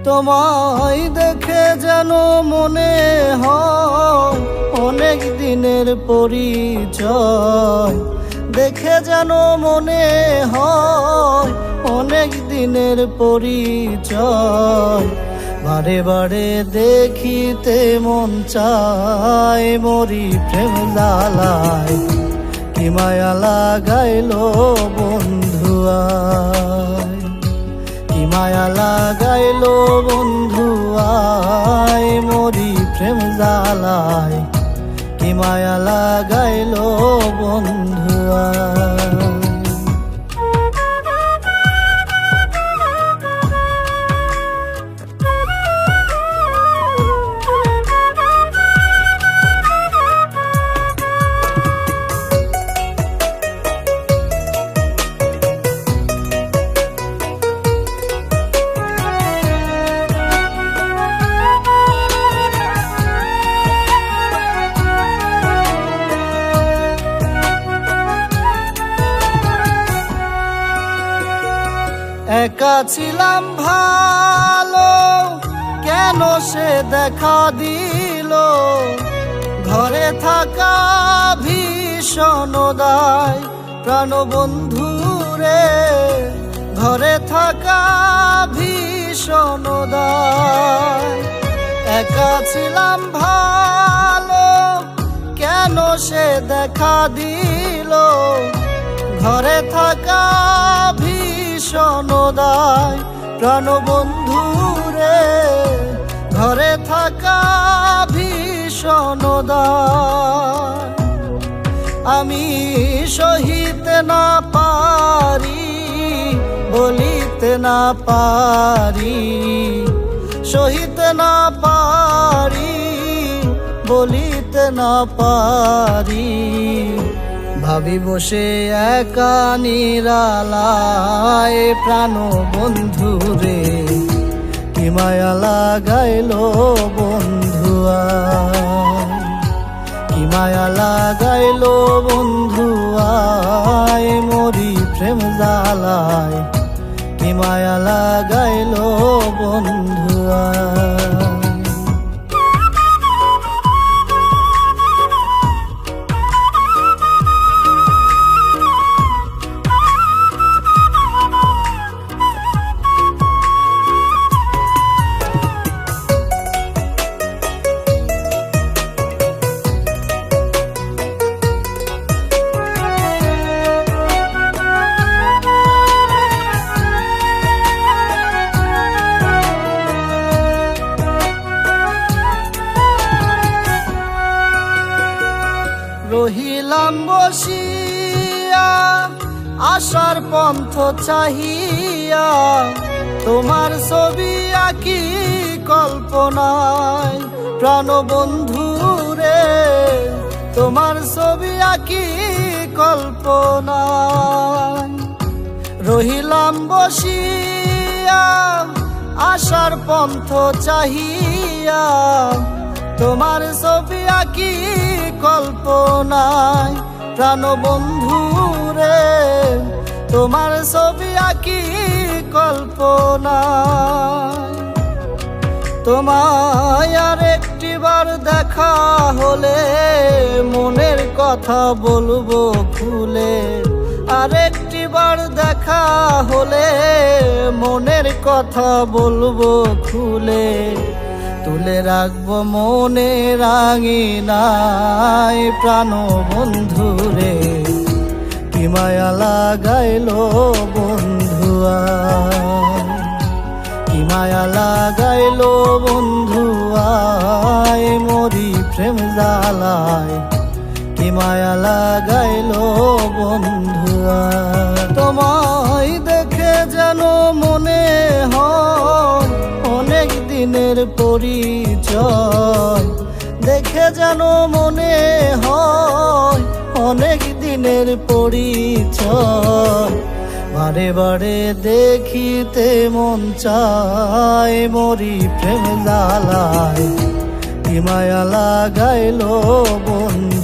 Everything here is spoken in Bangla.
তোমায় দেখে যেন মনে হয় অনেক দিনের পরিচয়, দেখে যেন মনে হয় অনেক দিনের পরিচয়। বারে বারে দেখিতে মন চায়, মরি প্রেম জ্বালায়, কি মায়া লাগাইলো বন্ধু আয়, কি মায়া লাগাইলো বন্ধু আয়, মরি প্রেম জ্বালায়, কি মায়া লাগাইলো বন্ধু আয়। একা ছিলাম ভালো, কেন সে দেখা দিল, ঘরে থাকা ভীষণ দায় প্রাণবন্ধু রে, ঘরে থাকা ভীষণ দায়। একা ছিলাম ভালো, কেন সে দেখা দিল, ঘরে থাকা ভীষণ দায় প্রাণবন্ধু রে, ঘরে থাকা ভীষণ দায়। আমি সহিতে না পারি, বলিতে না পারি, সহিতে না পারি, বলিতে না পারি। ভাবি বসে একা নিরালায় প্রাণ বন্ধু রে, কি মায়া লাগাইলো বন্ধু আয়, কি মায়া লাগাইলো বন্ধু আয়, মরি প্রেম জ্বালায়, কি মায়া লাগাইলো বন্ধু আয়। রহিলাম বসিয়া আশার পন্থ চাহিয়া, তোমার ছবি আঁকি কল্পনায় প্রাণবন্ধু রে, তোমার ছবি আঁকি কল্পনায়। রহিলাম বসিয়া আশার পন্থ চাহিয়া, তোমার ছবি আঁকি কল্পনায় প্রাণবন্ধু রে, তোমার ছবি আঁকি কল্পনায়। তোমায় আর একটিবার দেখা হলে মনের কথা বলবো খুলে, আর একটিবার দেখা হলে মনের কথা বলবো খুলে। তুলে রাখবো মনে রাঙিনায় প্রাণ বন্ধু রে, কি মায়া লাগাইলো বন্ধু আয়, কি মায়া লাগাইলো বন্ধু আয়, মরি প্রেম জ্বালায়, কি মায়া লাগাইলো বন্ধু আয়। তোমায় দেখে যেন মনে হয় অনেক দিনের পরিচয়, দেখে যেন মনে হয় অনেক দিনের পরিচয়। বারে বারে দেখিতে মন চায়, মরি প্রেম জ্বালায়, কি মায়া লাগাইলো বন্ধু